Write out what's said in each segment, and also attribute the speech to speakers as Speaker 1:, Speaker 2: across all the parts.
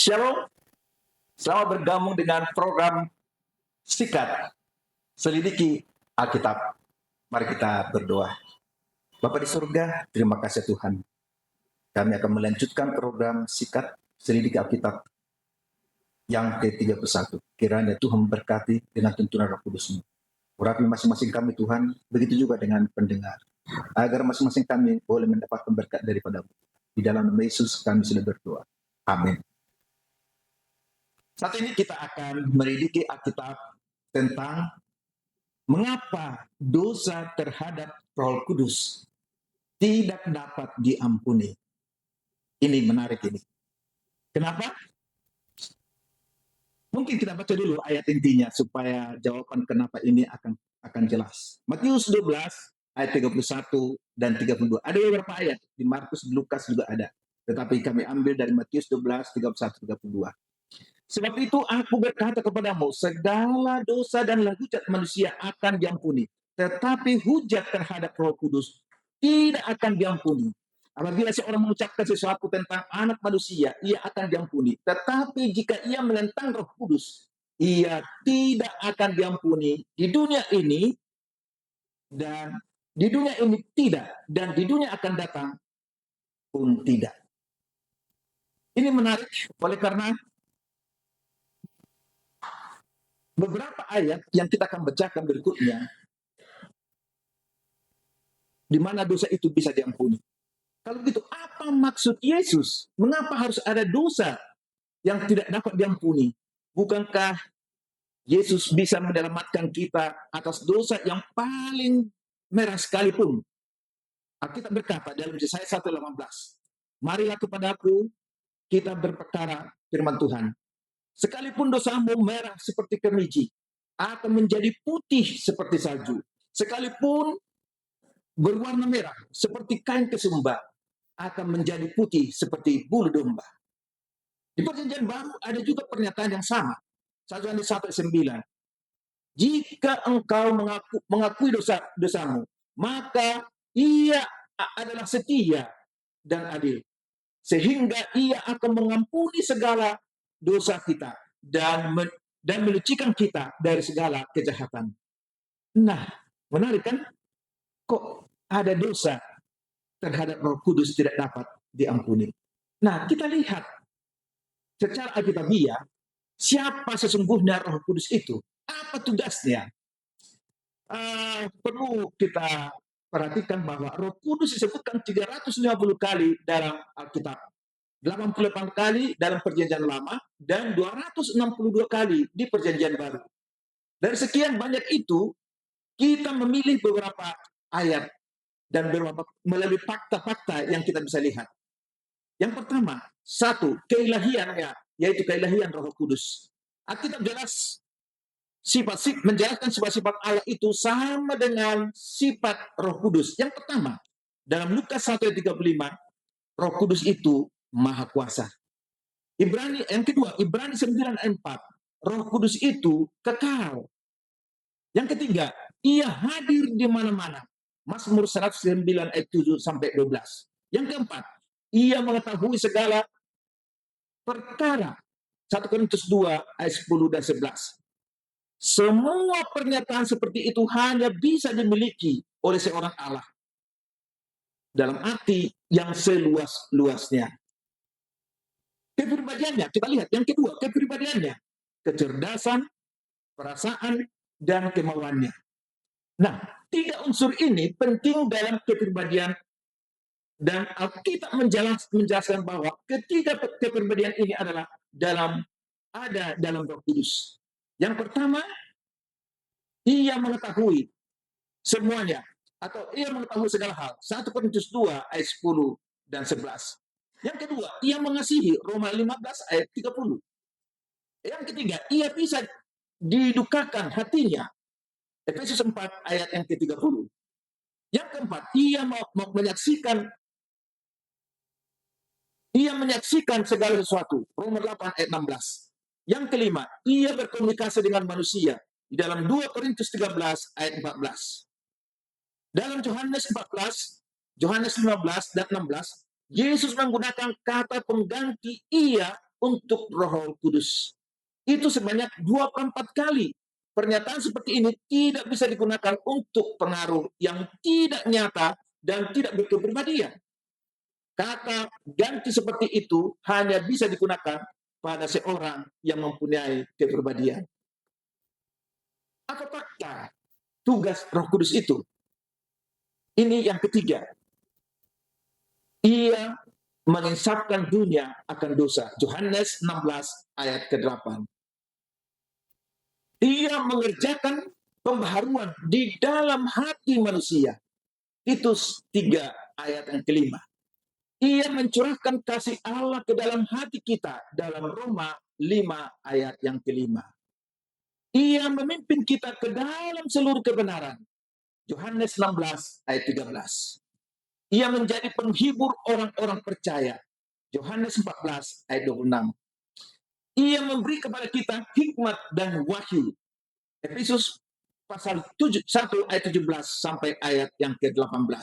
Speaker 1: Shalom, selamat bergabung dengan program Sikat, Selidiki Alkitab. Mari kita berdoa. Bapa di surga, terima kasih Tuhan. Kami akan melanjutkan program Sikat, Selidiki Alkitab yang ke-31. Kiranya Tuhan memberkati dengan tuntunan Roh Kudus-Mu. Urapi masing-masing kami Tuhan, begitu juga dengan pendengar. Agar masing-masing kami boleh mendapatkan berkat daripada-Mu. Di dalam nama Yesus kami sudah berdoa. Amin. Saat ini kita akan melidiki Alkitab tentang mengapa dosa terhadap Roh Kudus tidak dapat diampuni. Ini menarik ini. Kenapa? Mungkin kita baca dulu ayat intinya supaya jawaban kenapa ini akan jelas. Matius 12 ayat 31 dan 32. Ada beberapa ayat di Markus, di Lukas juga ada. Tetapi kami ambil dari Matius 12 31 32. Sebab itu aku berkata kepadamu, segala dosa dan hujat manusia akan diampuni, tetapi hujat terhadap Roh Kudus tidak akan diampuni. Apabila seorang mengucapkan sesuatu tentang anak manusia, ia akan diampuni. Tetapi jika ia menentang Roh Kudus, ia tidak akan diampuni di dunia ini dan di dunia ini tidak, dan di dunia akan datang pun tidak. Ini menarik oleh karena beberapa ayat yang kita akan bacakan berikutnya, di mana dosa itu bisa diampuni. Kalau begitu, apa maksud Yesus? Mengapa harus ada dosa yang tidak dapat diampuni? Bukankah Yesus bisa menyelamatkan kita atas dosa yang paling merah sekalipun? Alkitab berkata dalam Yesaya 1:18, marilah kepadaku, kita berperkara firman Tuhan. Sekalipun dosamu merah seperti kemiji, akan menjadi putih seperti salju. Sekalipun berwarna merah seperti kain kesumba, akan menjadi putih seperti bulu domba. Di Perjanjian Baru ada juga pernyataan yang sama. 1 Yohanes 1:9. Jika engkau mengakui dosamu, maka ia adalah setia dan adil, sehingga ia akan mengampuni segala dosa kita dan menyucikan kita dari segala kejahatan. Nah, menarik kan? Kok ada dosa terhadap Roh Kudus tidak dapat diampuni? Nah, kita lihat secara alkitabiah siapa sesungguhnya Roh Kudus itu, apa tugasnya. Perlu kita perhatikan bahwa Roh Kudus disebutkan 350 kali dalam Alkitab, 88 kali dalam Perjanjian Lama, dan 262 kali di Perjanjian Baru. Dari sekian banyak itu, kita memilih beberapa ayat dan melalui fakta-fakta yang kita bisa lihat. Yang pertama, satu, keilahiannya, yaitu keilahian Roh Kudus. Alkitab jelas menjelaskan sifat-sifat Allah itu sama dengan sifat Roh Kudus. Yang pertama, dalam Lukas 1:35, Roh Kudus itu Maha Kuasa. Yang kedua, Ibrani 9:4, Roh Kudus itu kekal. Yang ketiga, ia hadir di mana-mana. Mazmur 109 ayat 7 sampai 12. Yang keempat, ia mengetahui segala perkara. 1 Korintus 2 ayat 10 dan 11. Semua pernyataan seperti itu hanya bisa dimiliki oleh seorang Allah dalam arti yang seluas-luasnya. Kepribadiannya, kita lihat yang kedua, kepribadiannya, kecerdasan, perasaan, dan kemauannya. Nah, 3 unsur ini penting dalam kepribadian, dan Alkitab menjelaskan bahwa ketiga kepribadian ini adalah ada dalam Roh Kudus. Yang pertama, ia mengetahui semuanya, atau ia mengetahui segala hal. 1 Korintus 2 ayat 10 dan 11. Yang kedua, ia mengasihi, Roma 15 ayat 30. Yang ketiga, ia bisa didukakan hatinya, Efesus 4 ayat yang ke-30. Yang keempat, ia menyaksikan segala sesuatu, Roma 8 ayat 16. Yang kelima, ia berkomunikasi dengan manusia di dalam 2 Korintus 13 ayat 14. Dalam Yohanes 14, Yohanes 15 dan 16, Yesus menggunakan kata pengganti ia untuk Roh Kudus. Itu sebanyak 24 kali. Pernyataan seperti ini tidak bisa digunakan untuk pengaruh yang tidak nyata dan tidak berkepribadian. Kata ganti seperti itu hanya bisa digunakan pada seorang yang mempunyai kepribadian. Apa fakta tugas Roh Kudus itu? Ini yang ketiga. Ia menginsafkan dunia akan dosa. Yohanes 16 ayat ke-8. Ia mengerjakan pembaharuan di dalam hati manusia. Titus 3 ayat yang kelima. Ia mencurahkan kasih Allah ke dalam hati kita dalam Roma 5 ayat yang kelima. Ia memimpin kita ke dalam seluruh kebenaran. Yohanes 16 ayat 13. Ia menjadi penghibur orang-orang percaya. Yohanes 14 ayat 26. Ia memberi kepada kita hikmat dan wahyu. Efesus pasal 1 ayat 17 sampai ayat yang ke-18.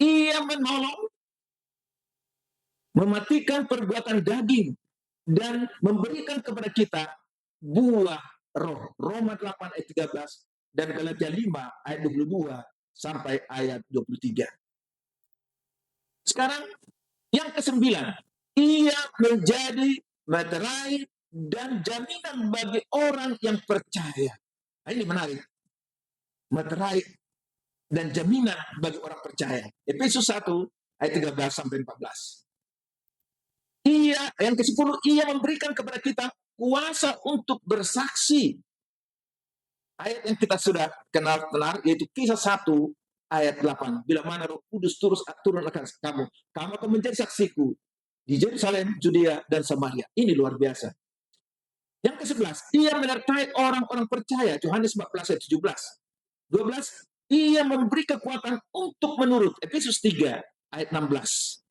Speaker 1: Ia menolong, mematikan perbuatan daging, dan memberikan kepada kita buah roh. Roma 8 ayat 13 dan Galatia 5 ayat 22 sampai ayat 23. Sekarang yang ke-9, ia menjadi materai dan jaminan bagi orang yang percaya. Nah, ini menarik. Materai dan jaminan bagi orang percaya. Efesus 1 ayat 13 sampai 14. Yang ke-10, ia memberikan kepada kita kuasa untuk bersaksi. Ayat yang kita sudah kenal benar, yaitu Kisah 1 ayat 8. Bila mana Roh Kudus turun akan kamu akan menjadi saksiku di Yerusalem, Judea, dan Samaria. Ini luar biasa. Yang ke-11, ia menyertai orang-orang percaya. Yohanes 14 ayat 17. 12, ia memberi kekuatan untuk menurut. Efesus 3 ayat 16.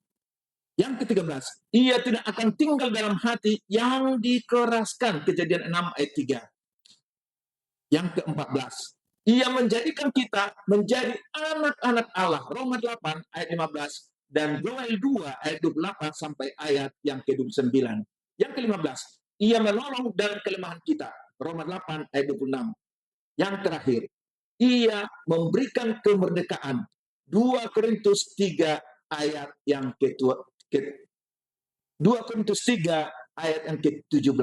Speaker 1: Yang ke-13, ia tidak akan tinggal dalam hati yang dikeraskan. Kejadian 6 ayat 3. Yang ke-14, ia menjadikan kita menjadi anak-anak Allah. Roma 8 ayat 15 dan Yoel 2 ayat 28 sampai ayat yang ke-29. Yang ke-15, ia menolong dalam kelemahan kita. Roma 8 ayat 26. Yang terakhir, ia memberikan kemerdekaan. 2 Korintus 3 ayat yang ke-2. 2 Korintus 3 ayat yang ke-17.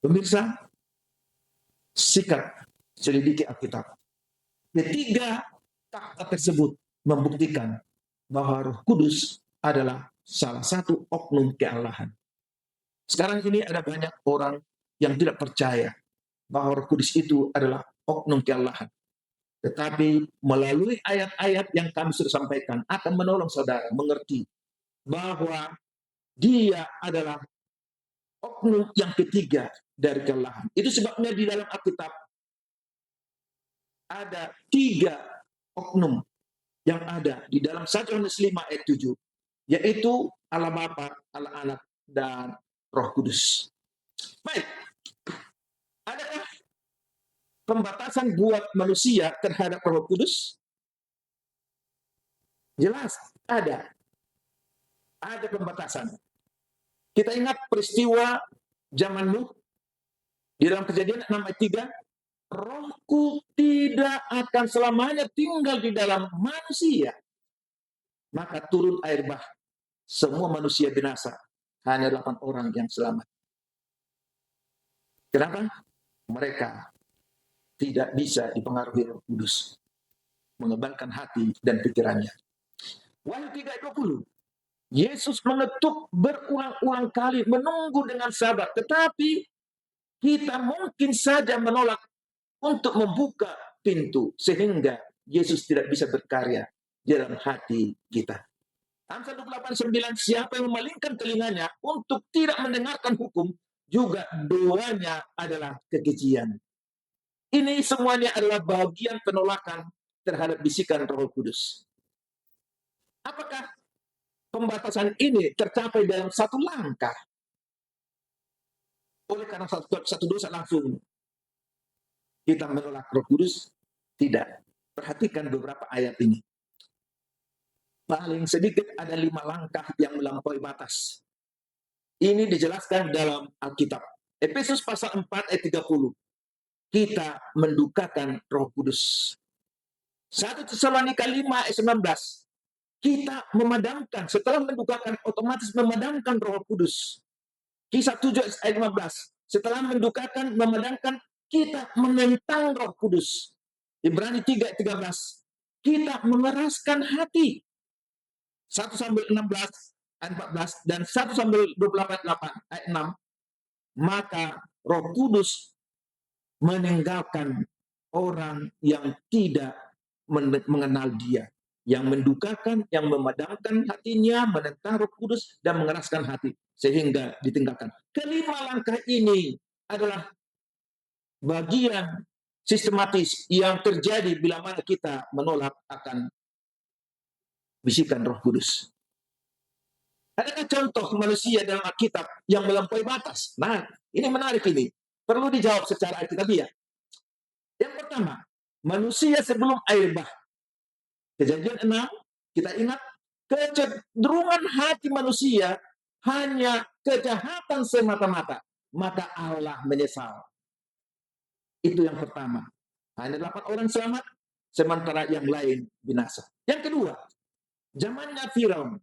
Speaker 1: Pemirsa, sikat selidiki Alkitab. Ketiga fakta tersebut membuktikan bahwa Roh Kudus adalah salah satu oknum kealahan. Sekarang ini ada banyak orang yang tidak percaya bahwa Roh Kudus itu adalah oknum kealahan. Tetapi melalui ayat-ayat yang kami sudah sampaikan akan menolong saudara mengerti bahwa dia adalah oknum yang ketiga dari kealahan. Itu sebabnya di dalam Alkitab ada 3 oknum yang ada di dalam 1 Yohanes 5 ayat 7, yaitu Allah Bapa, Allah Anak, dan Roh Kudus. Baik, adakah pembatasan buat manusia terhadap Roh Kudus? Jelas ada. Ada pembatasan. Kita ingat peristiwa zaman Nuh di dalam Kejadian 6 ayat 3, Rohku tidak akan selamanya tinggal di dalam manusia. Maka turun air bah. Semua manusia binasa. Hanya 8 orang yang selamat. Kenapa? Mereka tidak bisa dipengaruhi Roh Kudus. Mengembangkan hati dan pikirannya. Wahyu 3 ayat 20. Yesus mengetuk berulang-ulang kali, menunggu dengan sabar. Tetapi kita mungkin saja menolak untuk membuka pintu sehingga Yesus tidak bisa berkarya di dalam hati kita. Amsal 28:9, siapa yang memalingkan telinganya untuk tidak mendengarkan hukum, juga doanya adalah kekejian. Ini semuanya adalah bagian penolakan terhadap bisikan Roh Kudus. Apakah pembatasan ini tercapai dalam satu langkah? Oleh karena satu dosa langsung kita menolak Roh Kudus? Tidak. Perhatikan beberapa ayat ini. Paling sedikit ada 5 langkah yang melampaui batas. Ini dijelaskan dalam Alkitab. Efesus pasal 4 ayat 30. Kita mendukakan Roh Kudus. 1 Tesalonika 5 ayat 19. Kita memadamkan, setelah mendukakan otomatis memadamkan Roh Kudus. Kisah 7 ayat 15. Setelah mendukakan, memadamkan, kita menentang Roh Kudus. Ibrani 3 ayat 13. Kita mengeraskan hati. 1 sampai 16 ayat 14 dan 1 sampai 28 ayat 6. Maka Roh Kudus meninggalkan orang yang tidak mengenal Dia, yang mendukakan, yang memadamkan hatinya, menentang Roh Kudus dan mengeraskan hati sehingga ditinggalkan. Kelima langkah ini adalah bagian sistematis yang terjadi bila mana kita menolak akan bisikan Roh Kudus. Adakah contoh manusia dalam Alkitab yang melampaui batas? Nah, ini menarik ini. Perlu dijawab secara alkitabiah. Yang pertama, manusia sebelum air bah. Kejadian 6, kita ingat, kecenderungan hati manusia hanya kejahatan semata-mata. Maka Allah menyesal. Itu yang pertama. Hanya 8 orang selamat, sementara yang lain binasa. Yang kedua, zamannya Firaun.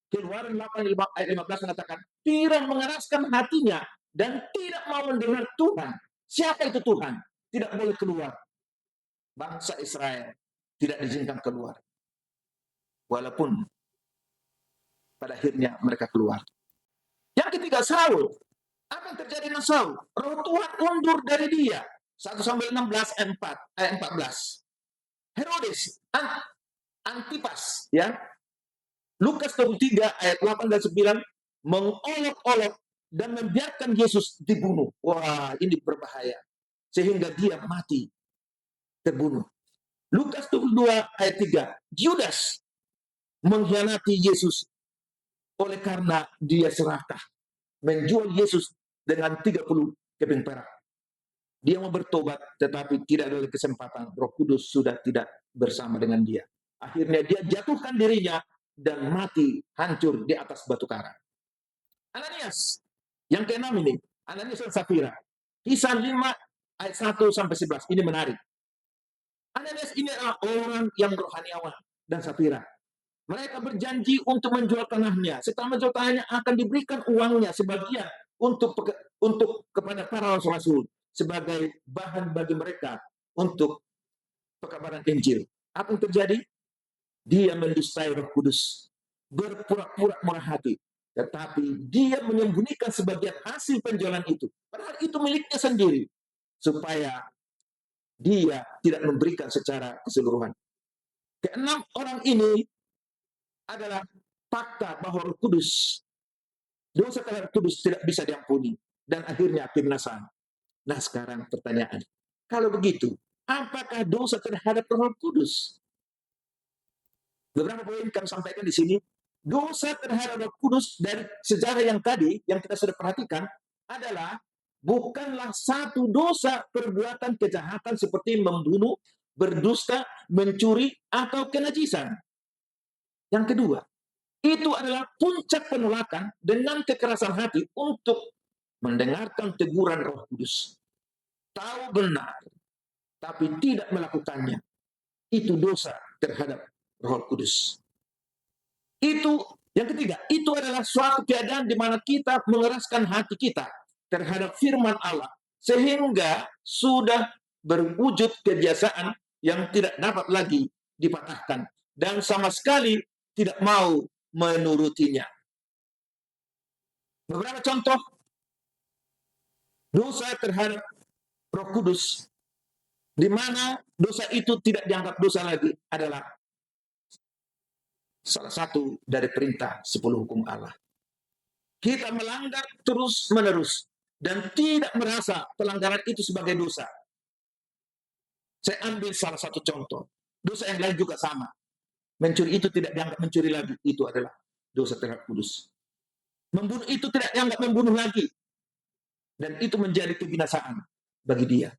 Speaker 1: Keluaran 8 ayat 15 mengatakan, Firaun mengeraskan hatinya dan tidak mau mendengar Tuhan. Siapa itu Tuhan? Tidak boleh keluar. Bangsa Israel tidak diizinkan keluar. Walaupun pada akhirnya mereka keluar. Yang ketiga, Saul. Apa yang terjadi dengan Saul? Roh Tuhan undur dari dia. 1 sampai 16 ayat 14. Herodes, Antipas, ya. Lukas 23 ayat 8 dan 9 mengolok-olok dan membiarkan Yesus dibunuh. Wah, ini berbahaya. Sehingga dia mati, terbunuh. Lukas 22 ayat 3. Judas mengkhianati Yesus oleh karena dia serakah. Menjual Yesus dengan 30 keping perak. Dia mau bertobat, tetapi tidak ada kesempatan. Roh Kudus sudah tidak bersama dengan dia. Akhirnya dia jatuhkan dirinya dan mati hancur di atas batu karang. Ananias, yang keenam ini, Ananias dan Safira. Kisah 5 ayat 1 sampai 11. Ini menarik. Ananias ini adalah orang yang rohaniawan dan Safira. Mereka berjanji untuk menjual tanahnya. Setelah menjual tanahnya akan diberikan uangnya sebagian untuk kepada para rasul-rasul sebagai bahan bagi mereka untuk pekabaran Injil. Apa yang terjadi? Dia mendustai Roh Kudus, berpura-pura murah hati, tetapi dia menyembunyikan sebagian hasil penjualan itu. Padahal itu miliknya sendiri, supaya dia tidak memberikan secara keseluruhan. Keenam orang ini adalah fakta bahwa Roh Kudus, dosa terhadap Kudus tidak bisa diampuni dan akhirnya kebinasaan. Nah, sekarang pertanyaan, kalau begitu, apakah dosa terhadap Roh Kudus? Beberapa poin kami sampaikan di sini. Dosa terhadap Roh Kudus dari sejarah yang tadi yang kita sudah perhatikan adalah bukanlah satu dosa perbuatan kejahatan seperti membunuh, berdusta, mencuri, atau kenajisan. Yang kedua, itu adalah puncak penolakan dengan kekerasan hati untuk mendengarkan teguran Roh Kudus. Tahu benar, tapi tidak melakukannya. Itu dosa terhadap Roh Kudus. Itu yang ketiga, itu adalah suatu keadaan di mana kita mengeraskan hati kita terhadap firman Allah sehingga sudah berwujud kebiasaan yang tidak dapat lagi dipatahkan dan sama sekali tidak mau menurutinya. Beberapa contoh dosa terhadap Roh Kudus di mana dosa itu tidak dianggap dosa lagi adalah salah satu dari perintah 10 hukum Allah. Kita melanggar terus-menerus dan tidak merasa pelanggaran itu sebagai dosa. Saya ambil salah satu contoh. Dosa yang lain juga sama. Mencuri itu tidak dianggap mencuri lagi. Itu adalah dosa terhadap Kudus. Membunuh itu tidak dianggap membunuh lagi. Dan itu menjadi kebinasaan bagi dia.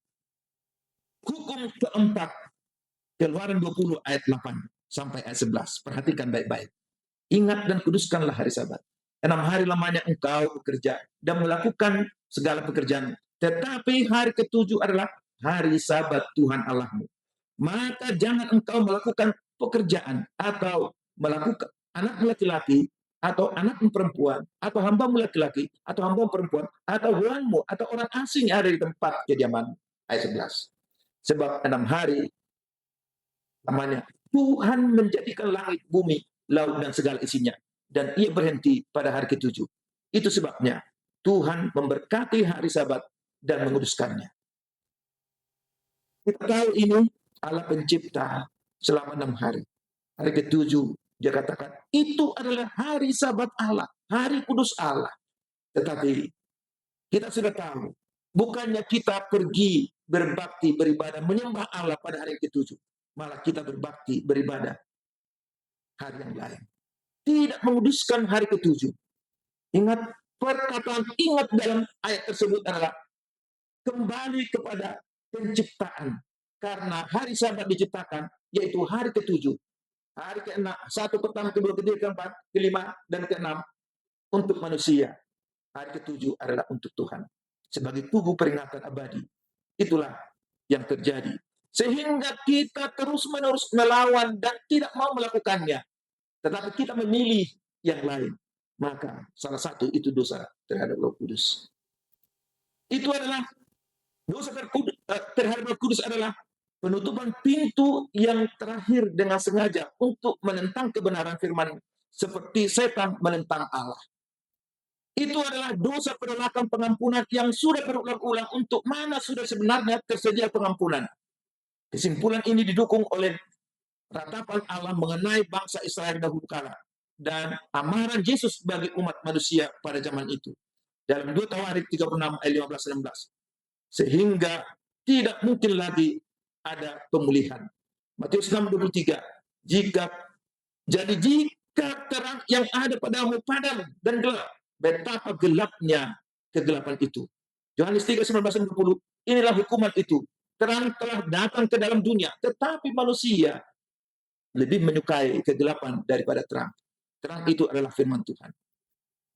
Speaker 1: Hukum keempat, Keluaran 20 ayat 8 sampai ayat 11. Perhatikan baik-baik. Ingat dan kuduskanlah hari Sabat. 6 hari lamanya engkau bekerja dan melakukan segala pekerjaan. Tetapi hari ketujuh adalah hari Sabat Tuhan Allahmu. Maka jangan engkau melakukan pekerjaan atau melakukan anak laki-laki atau anak perempuan atau hambamu laki-laki atau hambamu perempuan atau hewanmu atau orang asing yang ada di tempat kediaman. Ayat 11. Sebab 6 hari lamanya Tuhan menjadikan langit, bumi, laut dan segala isinya, dan ia berhenti pada hari ketujuh. Itu sebabnya Tuhan memberkati hari Sabat dan menguduskannya. Kita tahu ini Allah pencipta selama 6 hari. Hari ketujuh dia katakan itu adalah hari Sabat Allah, hari kudus Allah. Tetapi kita sudah tahu, bukannya kita pergi berbakti, beribadah, menyembah Allah pada hari ketujuh. Malah kita berbakti, beribadah hari yang lain. Tidak menguduskan hari ketujuh. Ingat, perkataan ingat dalam ayat tersebut adalah kembali kepada penciptaan. Karena hari Sabat diciptakan, yaitu hari ketujuh. Hari ke-6, 1 pertama, kedua, ketiga, keempat, kelima, dan ke-6 untuk manusia. Hari ketujuh adalah untuk Tuhan. Sebagai tubuh peringatan abadi. Itulah yang terjadi. Sehingga kita terus-menerus melawan dan tidak mau melakukannya. Tetapi kita memilih yang lain. Maka salah satu itu dosa terhadap Roh Kudus. Itu adalah dosa terhadap Roh Kudus adalah penutupan pintu yang terakhir dengan sengaja untuk menentang kebenaran firman seperti setan menentang Allah. Itu adalah dosa penolakan pengampunan yang sudah berulang-ulang untuk mana sudah sebenarnya tersedia pengampunan. Kesimpulan ini didukung oleh ratapan Allah mengenai bangsa Israel dahulu kala dan amaran Yesus bagi umat manusia pada zaman itu. Dalam 2 Tawarik 36 ayat 15-16. Sehingga tidak mungkin lagi ada pemulihan. Matius 6:23. Jika terang yang ada padamu padam dan gelap, betapa gelapnya kegelapan itu. Yohanes 3:19-20. Inilah hukuman itu. Terang telah datang ke dalam dunia, tetapi manusia lebih menyukai kegelapan daripada terang. Terang itu adalah firman Tuhan.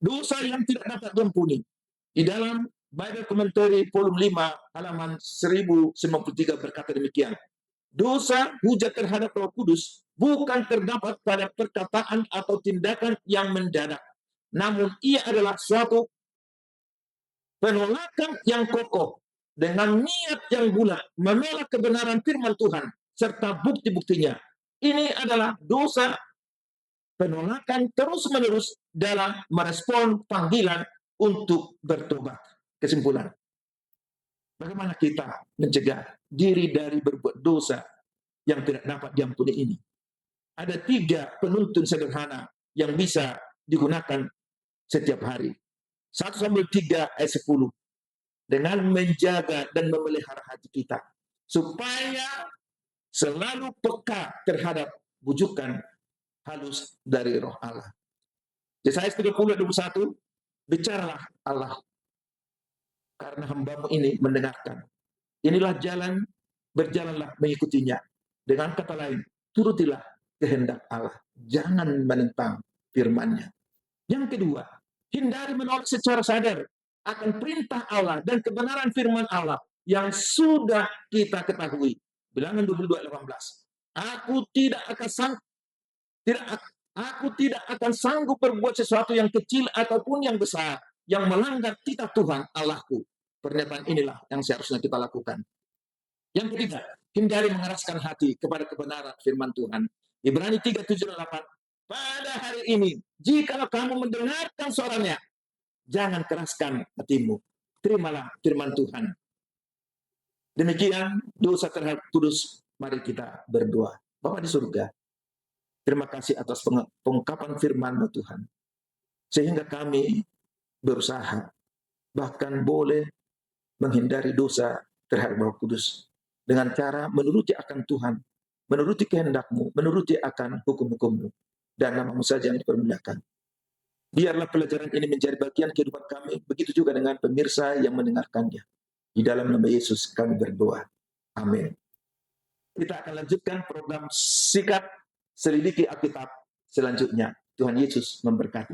Speaker 1: Dosa yang tidak dapat diampuni. Di dalam Bible Commentary volume 5 halaman 1093 berkata demikian. Dosa hujat terhadap Roh Kudus bukan terdapat pada perkataan atau tindakan yang mendadak. Namun ia adalah suatu penolakan yang kokoh dengan niat yang bulat menolak kebenaran firman Tuhan serta bukti-buktinya. Ini adalah dosa penolakan terus-menerus dalam merespon panggilan untuk bertobat. Kesimpulan, bagaimana kita mencegah diri dari berbuat dosa yang tidak dapat diampuni ini? Ada 3 penuntun sederhana yang bisa digunakan setiap hari. 1 Samuel 3 ayat 10. Dengan menjaga dan memelihara hati kita supaya selalu peka terhadap bujukan halus dari Roh Allah. Yesaya 30:21, bicaralah Allah karena hambamu ini mendengarkan. Inilah jalan, berjalanlah mengikutinya. Dengan kata lain, turutilah kehendak Allah. Jangan menentang firman-Nya. Yang kedua, hindari menolak secara sadar akan perintah Allah dan kebenaran firman Allah yang sudah kita ketahui. Bilangan 22:18. Aku tidak akan sanggup berbuat sesuatu yang kecil ataupun yang besar yang melanggar titah Tuhan Allahku. Pernyataan inilah yang seharusnya kita lakukan. Yang ketiga, hindari mengeraskan hati kepada kebenaran firman Tuhan. Ibrani 3:7-8. Pada hari ini, jika kamu mendengarkan suaranya, jangan keraskan hatimu. Terimalah firman Tuhan. Demikian dosa terhadap kudus. Mari kita berdoa. Bapa di surga, terima kasih atas pengungkapan firman Tuhan. Sehingga kami berusaha, bahkan boleh menghindari dosa terhadap Roh Kudus dengan cara menuruti akan Tuhan, menuruti kehendak-Mu, menuruti akan hukum-hukum-Mu, dan nama-Mu saja yang dipermuliakan. Biarlah pelajaran ini menjadi bagian kehidupan kami, begitu juga dengan pemirsa yang mendengarkannya. Di dalam nama Yesus kami berdoa. Amin. Kita akan lanjutkan program Sikat Selidiki Alkitab selanjutnya. Tuhan Yesus memberkati.